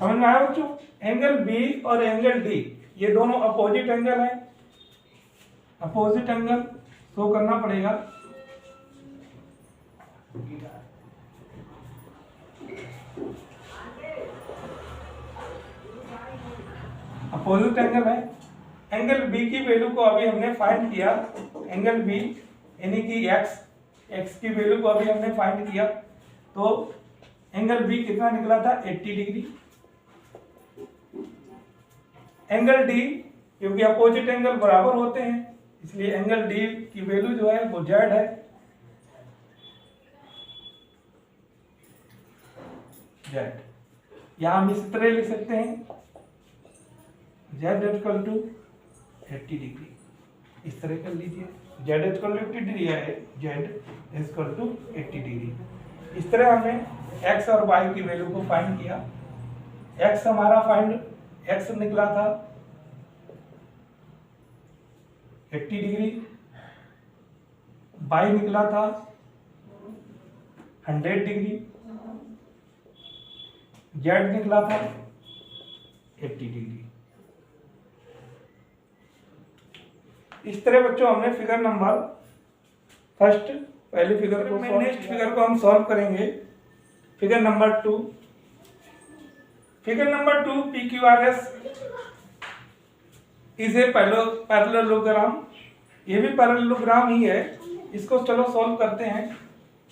समझ में आया बच्चों? एंगल बी और एंगल डी ये दोनों अपोजिट एंगल है, अपोजिट एंगल शो करना पड़ेगा। अपोजिट एंगल है। एंगल बी की वैल्यू को अभी हमने फाइंड किया, एंगल बी यानी कि एक्स की वैल्यू को अभी हमने फाइंड किया, तो एंगल बी कितना निकला था 80 डिग्री। एंगल डी क्योंकि अपोजिट एंगल बराबर होते हैं इसलिए एंगल डी की वैल्यू जो है वो जेड है, जेड। यहां हम इस तरह लिख सकते हैं जेड इक्वल टू 80 डिग्री, इस तरह कर लीजिए। जेड इक्वल टू 80 डिग्री है, जेड इक्वल टू 80 डिग्री। इस तरह हमने एक्स और वाई की वैल्यू को फाइंड किया। एक्स हमारा एक्स निकला था 80 डिग्री, वाई निकला था 100 डिग्री, जेड निकला था 80 डिग्री। इस तरह बच्चों हमने फिगर नंबर फर्स्ट पहले फिगर को नेक्स्ट फिगर को हम सॉल्व करेंगे। Figure number 2, figure number 2 PQRS is a parallelogram. ये भी पैरेललोग्राम ही है। इसको चलो सॉल्व करते हैं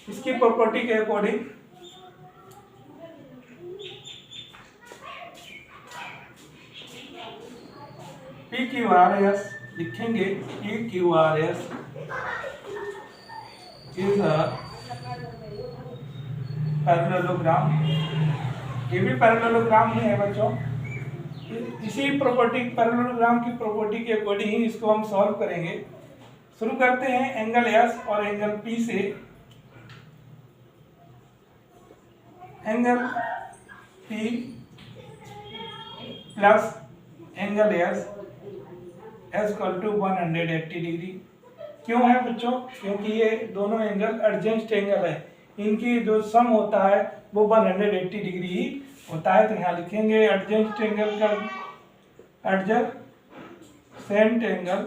इसकी प्रॉपर्टी के अकॉर्डिंग। PQRS लिखेंगे, PQRS इज अ पैरेललोग्राम। ये भी पैरेललोग्राम ही है बच्चों। इसी प्रॉपर्टी पैरेललोग्राम की प्रॉपर्टी के अकॉर्डिंग ही इसको हम सॉल्व करेंगे। शुरू करते हैं एंगल एस और एंगल पी से। Angle P plus angle S equal to 180 degree. क्यों है बच्चों? क्योंकि ये दोनों एंगल एडजेंस्ट एंगल है, इनकी जो सम होता है वो 180 डिग्री ही होता है। तो यहाँ लिखेंगे एडजेंस्ट एंगल का एडजेसेंट एंगल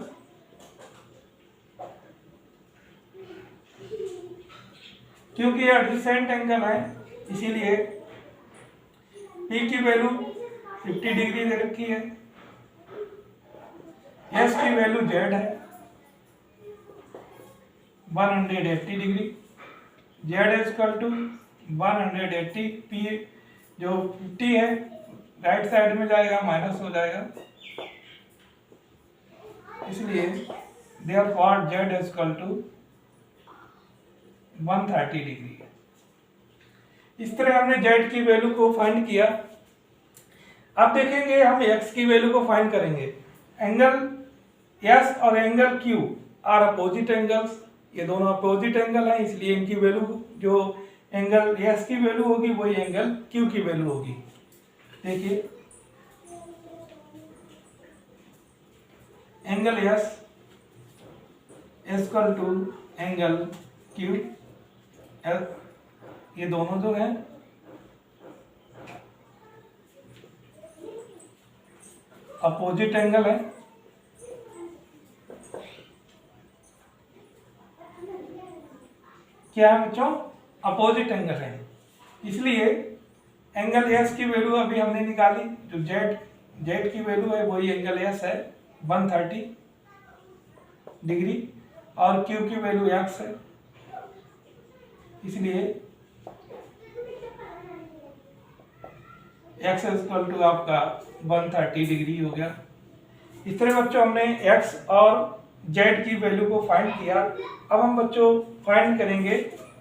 क्योंकि ये एडजेसेंट एंगल है इसीलिए P की वैल्यू 50 डिग्री दे रखी है, S की वैल्यू Z है 180 degree, Z equal to 180। P जो 50 है राइट साइड में जाएगा माइनस हो जाएगा, इसलिए therefore Z equal to 130 degree. इस तरह हमने Z की वैल्यू को फाइंड किया। अब देखेंगे हम X की वैल्यू को फाइंड करेंगे। एंगल S और angle Q are opposite angles. ये दोनों अपोजिट एंगल हैं इसलिए इनकी वैल्यू जो एंगल S की वैल्यू होगी वही एंगल Q की वैल्यू होगी। देखिए angle S equal to angle Q, ये दोनों जो हैं अपोजिट एंगल है। क्या है बच्चों? अपोजिट एंगल है, इसलिए एंगल S की वैल्यू अभी हमने निकाली। जो Z की वैल्यू है वही एंगल S है 130 डिग्री और Q की वैल्यू X है, इसलिए X इक्वल टू आपका 130 डिग्री हो गया। इस तरह बच्चों हमने X और Z की वैल्यू को फाइंड किया। अब हम बच्चों फाइंड करेंगे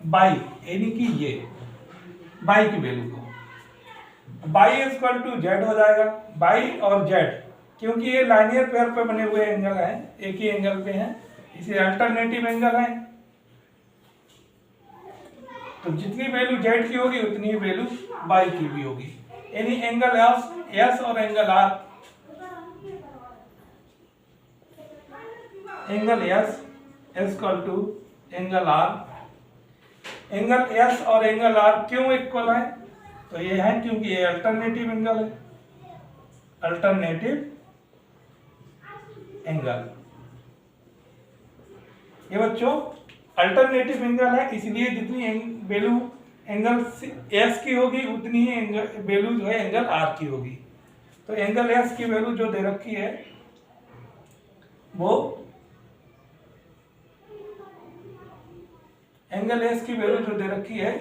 बाई, यानी कि ये बाई की वैल्यू को। बाई इक्वल टू Z हो जाएगा। बाई और Z क्योंकि ये लाइनियर पेयर पे बने हुए एंगल हैं, एक ही एंगल पे हैं, इसे अल्टरनेटिव एंगल है, तो जितनी वैल्यू Z की होगी उतनी वैल्यू बाई की भी होगी। यानी एंगल S और angle R, angle S equal to angle R। Angle S और एंगल R क्यों इक्वल है? तो ये है क्योंकि ये अल्टरनेटिव एंगल है, अल्टरनेटिव एंगल। ये बच्चों अल्टरनेटिव एंगल है, इसलिए जितनी वैल्यू एंगल एस की होगी उतनी ही वैल्यू जो है एंगल आर की होगी। तो एंगल एस की वैल्यू जो दे रखी है वो एंगल एस की वैल्यू जो दे रखी है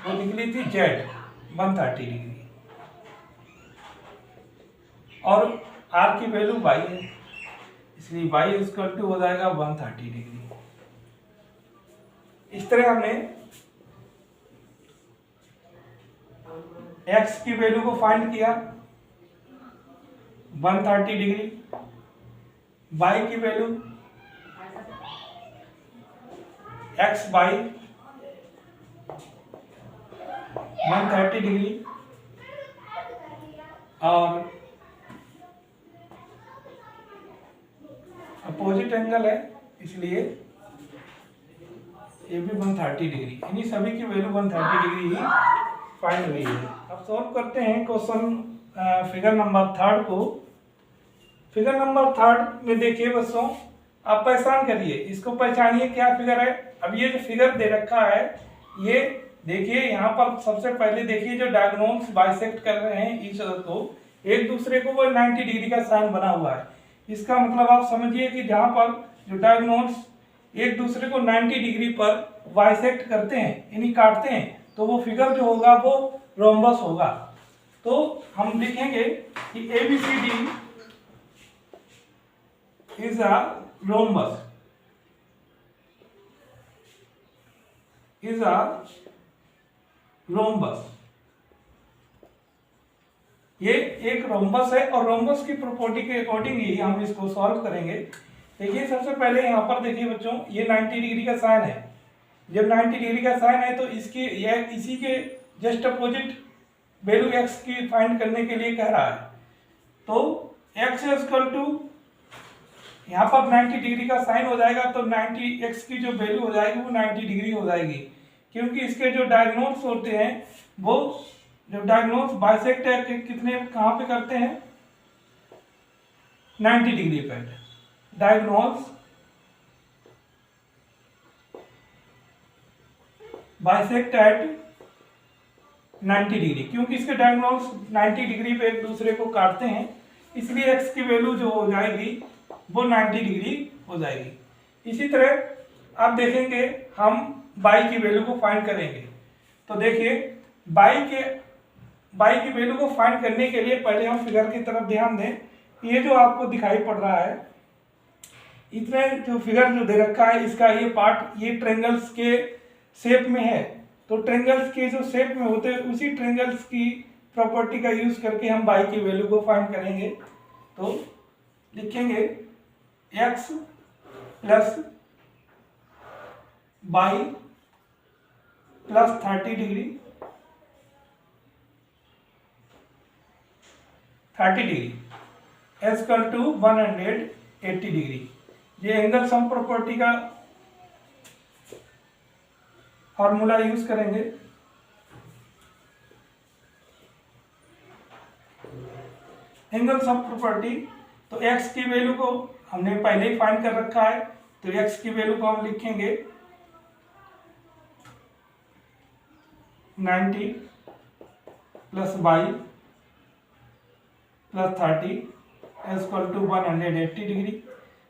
वो निकली थी जेड 130 डिग्री, और आर की वैल्यू वाई है, इसलिए वाई इक्वल टू हो जाएगा 130 डिग्री। इस तरह हमने एक्स की वैल्यू को फाइंड किया 130 डिग्री, वाई की वैल्यू एक्स बाई 130 डिग्री, और अपोजिट एंगल है इसलिए ये भी 130 डिग्री। इन्हीं सभी की वैल्यू 130 डिग्री ही फाइंड हुई है। अब सॉल्व करते हैं क्वेश्चन फिगर नंबर 3 को। फिगर नंबर 3 में देखिए बच्चों, आप पहचान करिए, इसको पहचानिए क्या फिगर है। अब ये जो फिगर दे रखा है ये देखिए, यहाँ पर सबसे पहले देखिए जो डायगोनल्स बाइसेक्ट कर रहे हैं ईच अदर को, एक दूसरे को वो 90 डिग्री का साइन बना हुआ है। इसका मतलब आप समझिए कि जहाँ पर जो डायगोनल्स एक दूसरे को 90 डिग्री पर बाइसेक्ट करते हैं यानी काटते हैं, तो वो फिगर जो होगा वो रोम्बस होगा। तो हम लिखेंगे कि ABCD is a rhombus, is a rhombus. ये एक रोम्बस है और रोम्बस की प्रॉपर्टी के अकॉर्डिंग ही हम इसको सॉल्व करेंगे। देखिए सबसे पहले यहाँ पर देखिए बच्चों, ये 90 डिग्री का साइन है। जब 90 डिग्री का साइन है तो इसकी यह इसी के जस्ट अपोजिट वैल्यू एक्स की फाइंड करने के लिए कह रहा है। तो एक्स इक्वल टू यहाँ पर 90 डिग्री का साइन हो जाएगा, तो 90 एक्स की जो वैल्यू हो जाएगी वो 90 डिग्री हो जाएगी, क्योंकि इसके जो डायगोनल्स होते हैं वो जब डायगोनल्स बाइसेक्ट है कितने कहाँ पे करते हैं 90 डिग्री पे। डायगोनल्स बाइसेक्ट एट 90 डिग्री, क्योंकि इसके डायगोनल्स 90 डिग्री पे एक दूसरे को काटते हैं, इसलिए एक्स की वैल्यू जो हो जाएगी वो 90 डिग्री हो जाएगी। इसी तरह आप देखेंगे हम बाई की वैल्यू को फाइंड करेंगे। तो देखिए बाई की वैल्यू को फाइंड करने के लिए पहले हम फिगर की तरफ ध्यान दें। ये जो आपको दिखाई पड़ रहा है, इतने जो फिगर जो दे रखा है इसका ये पार्ट ये ट्रेंगल्स के शेप में है। तो ट्रेंगल्स के जो शेप में होते हैं उसी ट्रेंगल्स की प्रॉपर्टी का यूज करके हम बाई की वैल्यू को फाइंड करेंगे। तो लिखेंगे x plus y plus 30 degree 30 degree equal to 180 degree. ये एंगल सम प्रॉपर्टी का फॉर्मूला यूज करेंगे। एंगल सम प्रॉपर्टी, तो x की वैल्यू को हमने पहले ही फाइंड कर रखा है, तो x की वैल्यू को हम लिखेंगे 90 plus y plus 30 equal to 180 degree.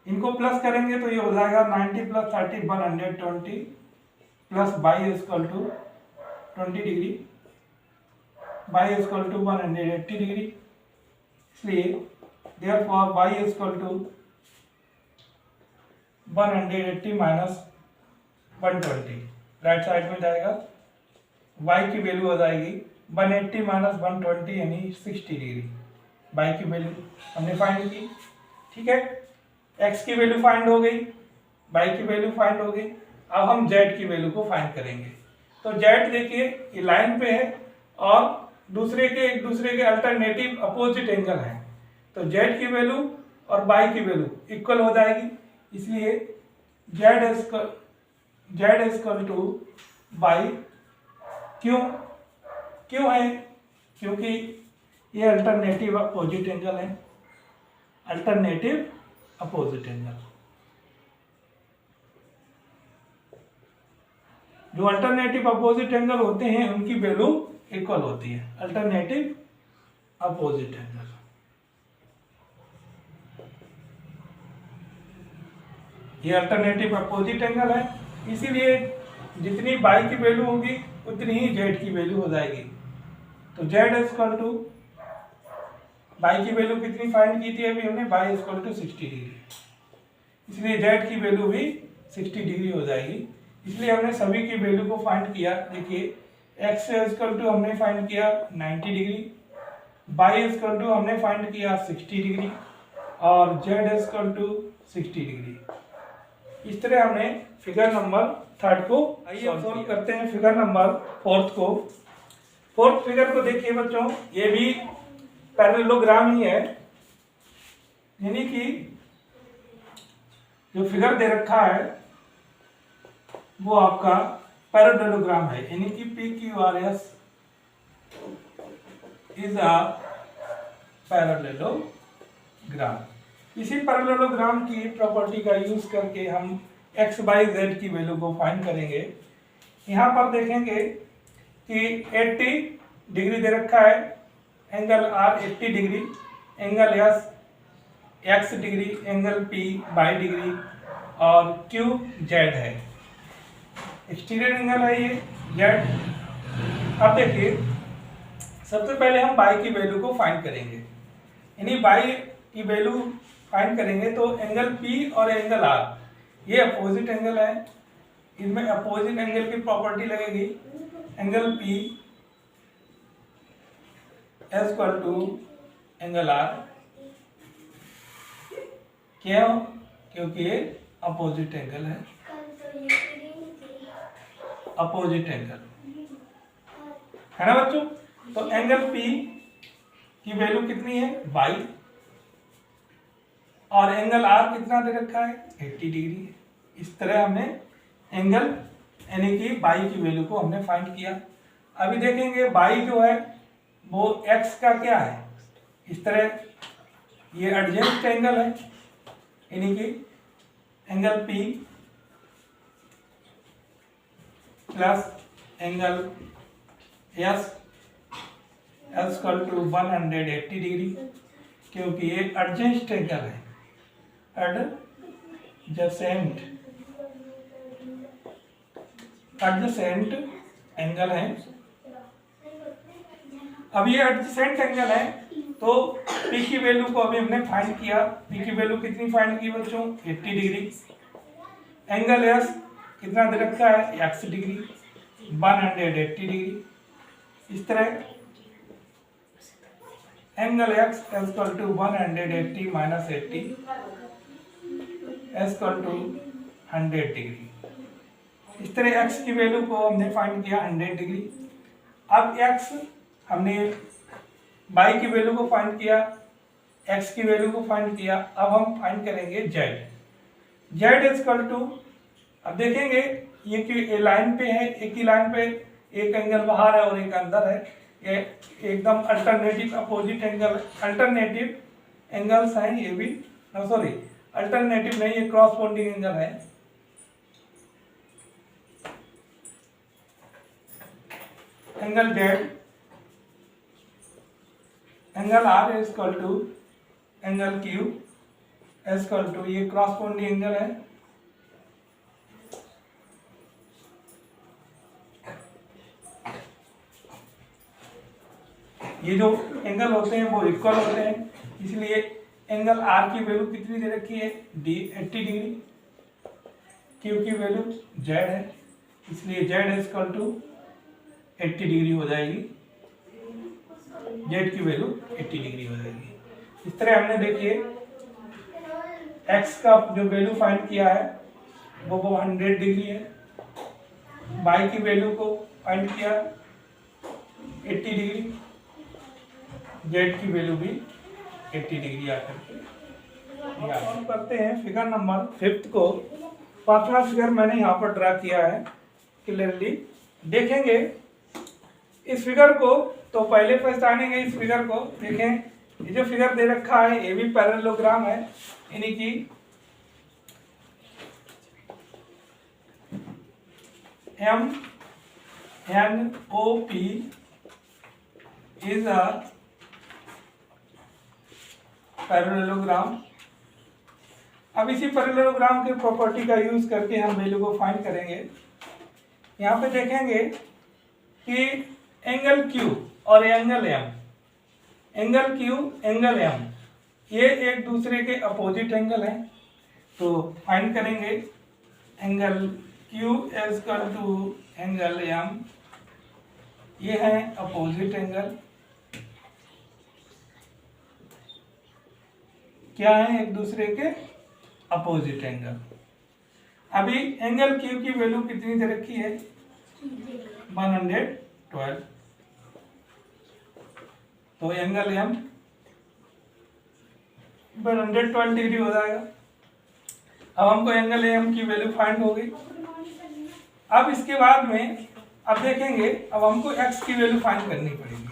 इनको प्लस करेंगे तो ये हो जाएगा 90 plus 30 120 plus y equal to 20 degree, y equal to 180 degree. इसलिए therefore y equal to 180 minus 120 right side में जाएगा। y की वैल्यू हो जाएगी 180 माइनस 120 यानी 60 डिग्री। y की वैल्यू हमने फाइंड की, ठीक है। x की वैल्यू फाइंड हो गई, y की वैल्यू फाइंड हो गई। अब हम z की वैल्यू को फाइंड करेंगे। तो z देखिए ये लाइन पे है और एक दूसरे के अल्टरनेटिव अपोजिट एंगल है, तो z की वैल्यू और y की वैल्यू इक्वल हो जाएगी। इसलिए z इक्वल टू y, क्यों? क्यों है? क्योंकि ये अल्टरनेटिव अपोजिट एंगल है, अल्टरनेटिव अपोजिट एंगल। जो अल्टरनेटिव अपोजिट एंगल होते हैं उनकी वैल्यू इक्वल होती है, अल्टरनेटिव अपोजिट एंगल। ये अल्टरनेटिव अपोजिट एंगल है, इसीलिए जितनी बाई की वैल्यू होगी उतनी ही जेड की वैल्यू हो जाएगी। तो जेड इक्वल टू, बाई की वैल्यू कितनी फाइंड की थी अभी हमने, बाई इक्वल टू 60 डिग्री, इसलिए जेड की वैल्यू भी 60 डिग्री हो जाएगी। इसलिए हमने सभी की वैल्यू को फाइंड किया। देखिए एक्स इक्वल टू हमने फाइंड किया 90 डिग्री, बाई इक्वल टू हमने फाइंड किया 60 डिग्री और जेड इक्वल टू 60 डिग्री। इस तरह हमने फिगर नंबर 3 को सॉल्व करते हैं। फिगर नंबर 4 को, फोर्थ फिगर को देखिए बच्चों, ये भी पैरेललोग्राम ही है, यानी कि जो फिगर दे रखा है वो आपका पैरेललोग्राम है, यानी कि PQRS इज अ पैरेललोग्राम। इसी पैरेललोग्राम की प्रॉपर्टी का यूज करके हम x, y, z की वैल्यू को फाइंड करेंगे। यहाँ पर देखेंगे कि 80 डिग्री दे रखा है, angle R 80 degree, angle S x degree, angle P y degree और Q z है। एक्सटीरियर एंगल है ये z। अब देखिए सबसे पहले हम y की वैल्यू को फाइंड करेंगे, यानी y की वैल्यू फाइंड करेंगे तो एंगल P और एंगल R ये अपोजिट एंगल है, इनमें अपोजिट एंगल की प्रॉपर्टी लगेगी। Angle P is equal to angle R, क्यों? क्योंकि ये अपोजिट एंगल है, अपोजिट एंगल है ना बच्चों। तो एंगल P की वैल्यू कितनी है, y, और एंगल R कितना दे रखा है, 80 डिग्री। इस तरह हमने एंगल यानी कि y की वैल्यू को हमने फाइंड किया। अभी देखेंगे y जो है वो x का क्या है, इस तरह ये एडजेंट एंगल है, यानी कि angle P plus angle S equal to 180 degree, क्योंकि ये एडजेंट एंगल है, एडजेसेंट एंगल है। अब ये एडजेसेंट एंगल है तो P की वैल्यू को अभी हमने फाइंड किया। P की वैल्यू कितनी फाइंड की बच्चों, 80 डिग्री। एंगल S कितना दे रखा है, x डिग्री, 180 डिग्री। इस तरह angle x equal to 180 minus 80 equal to 100 degree. इस तरह x की वैल्यू को हमने फाइंड किया 100 डिग्री। अब x हमने y की वैल्यू को फाइंड किया, x की वैल्यू को फाइंड किया। अब हम फाइंड करेंगे z इक्वल टू, अब देखेंगे ये कि लाइन पे है, एक ही लाइन पे एक एंगल बाहर है और एक अंदर है, ये एकदम alternative opposite angle, alternative angles हैं ये भी, सॉरी अल्टरनेटिव नहीं, ये क्रॉसपोंडिंग एंगल है। Angle z, angle R is equal to angle Q is equal to, ये क्रॉसपोंडिंग एंगल है। ये जो एंगल होते हैं वो इक्वल होते हैं, इसलिए एंगल R की वैल्यू कितनी दे रखी है, 80 डिग्री। Q की वैल्यू z है, इसलिए z इक्वल टू 80 डिग्री हो जाएगी, z की वैल्यू 80 डिग्री हो जाएगी। इस तरह हमने देखिए x का जो वैल्यू फाइंड किया है वो 100 डिग्री है, y की वैल्यू को फाइंड किया 80 डिग्री, z की वैल्यू भी 80 डिग्री आकर के। हम करते हैं फिगर नंबर 5 को। 5वां फिगर मैंने यहाँ पर ड्रा किया है क्लियरली। देखेंगे इस फिगर को तो पहले पहचानेंगे इस फिगर को। देखें ये जो फिगर दे रखा है ये भी पैरेललोग्राम है, यानी कि MNOP इज अ पैरेललोग्राम। अब इसी पैरेललोग्राम के प्रॉपर्टी का यूज करके हम वैल्यू को फाइंड करेंगे। यहाँ पे देखेंगे कि एंगल Q और angle M, angle Q angle M ये एक दूसरे के अपोजिट एंगल हैं। तो फाइंड करेंगे angle Q is equal to angle M, ये है अपोजिट एंगल। क्या है? एक दूसरे के अपोजिट एंगल। अभी एंगल Q की वैल्यू कितनी दे रखी है? 112। तो एंगल M 112 डिग्री हो जाएगा। अब हमको एंगल M की वैल्यू फाइंड हो गई। अब इसके बाद में अब देखेंगे, अब हमको x की वैल्यू फाइंड करनी पड़ेगी।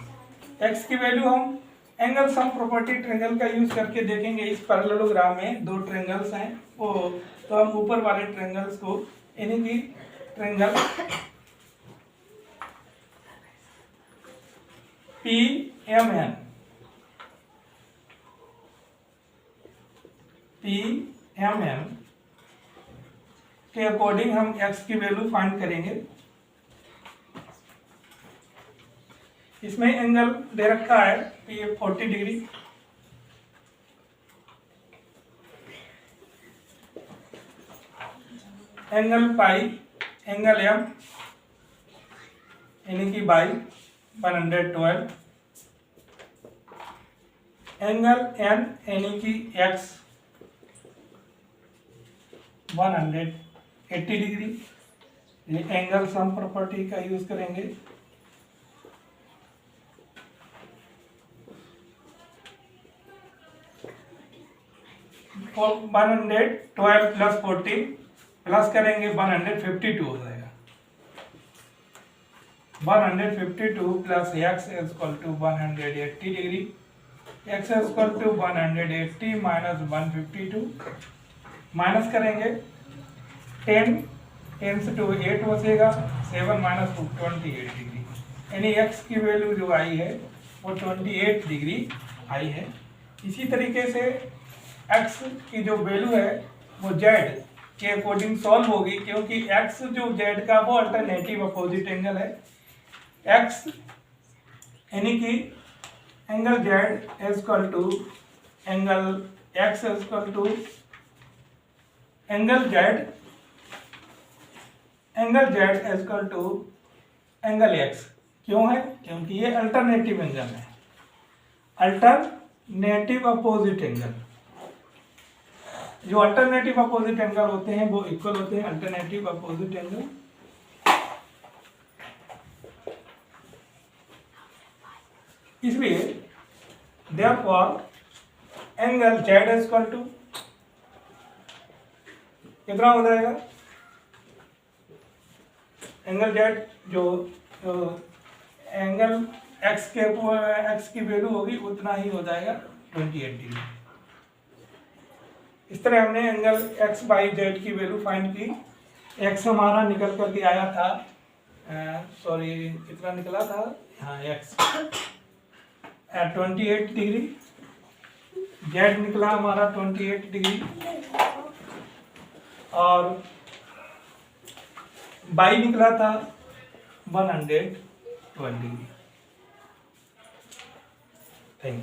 x की वैल्यू हम एंगल सम प्रॉपर्टी ट्रायंगल का यूज करके देखेंगे। इस पैरेललोग्राम में दो ट्रायंगल्स हैं, वो तो हम ऊपर वाले ट्रायंगल्स को, यानी कि ट्रायंगल PMN के अकॉर्डिंग हम x की वैल्यू फाइंड करेंगे। इसमें एंगल दे रखा है P 40 degree, angle pi angle M यानी कि बाई 112, एंगल N यानी कि x 180 डिग्री। ये एंगल सम प्रॉपर्टी का यूज करेंगे। और 112 प्लस 40 प्लस करेंगे 152 हो जाएगा। 152 plus x is equal to 180 degree, x is equal to 180 minus 152, minus करेंगे 10 से 2 8 बचेगा, 7 माइनस 28 डिग्री, यानी x की वैल्यू जो आई है वो 28 डिग्री आई है। इसी तरीके से x की जो वैल्यू है वो z के अकॉर्डिंग सॉल्व होगी, क्योंकि x जो z का वो अल्टरनेटिव अपोजिट एंगल है। x यानी कि angle z is equal to angle x is equal to angle z is equal to angle x। क्यों है? क्योंकि ये अल्टरनेटिव एंगल है, अल्टरनेटिव अपोजिट एंगल। जो अल्टरनेटिव अपोजिट एंगल होते हैं वो इक्वल होते हैं अल्टरनेटिव अपोजिट एंगल। इसलिए therefore angle z is equal to कितना हो जाएगा? एंगल z जो एंगल x की वैल्यू होगी उतना ही हो जाएगा 28 डिग्री। इस तरह हमने एंगल x बाई जेड की वैल्यू फाइंड की। x हमारा निकल करके आया था, सॉरी कितना निकला था? हाँ x 28 डिग्री, z निकला हमारा 28 डिग्री और बाई निकला था 112 डिग्री। Thank you.